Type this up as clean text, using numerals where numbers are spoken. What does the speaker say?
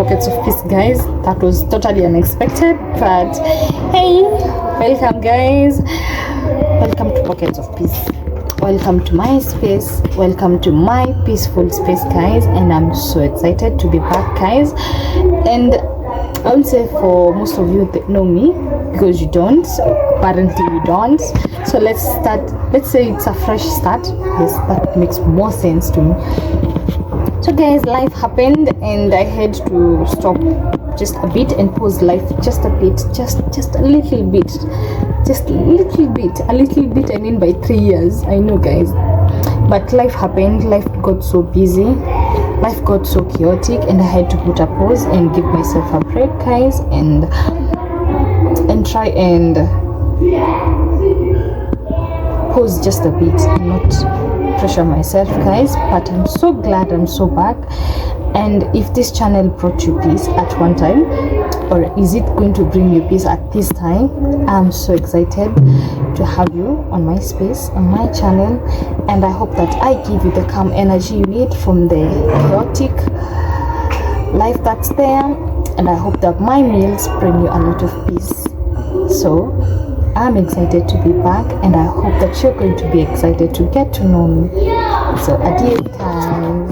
Pockets of Peace, guys. That was totally unexpected, but hey, welcome, guys. Welcome to Pockets of Peace. Welcome to my space. Welcome to my peaceful space, guys. And I'm so excited to be back, guys. And I would say for most of you that know me, because you don't, apparently you don't. So let's start. Let's say it's a fresh start. Yes, that makes more sense to me. So guys, life happened and I had to stop just a bit and pause life just a bit, just a little bit, a little bit. I mean by 3 years, I know, guys, but life happened. Life got so busy, life got so chaotic, and I had to put a pause and give myself a break, guys, and try and pause just a bit and not pressure myself, guys. But I'm so glad I'm so back. And if this channel brought you peace at one time, or is it going to bring you peace at this time, I'm so excited to have you on my space, on my channel. And I hope that I give you the calm energy you need from the chaotic life that's there. And I hope that my meals bring you a lot of peace. So I'm excited to be back, and I hope that you're going to be excited to get to know me. So adieu time.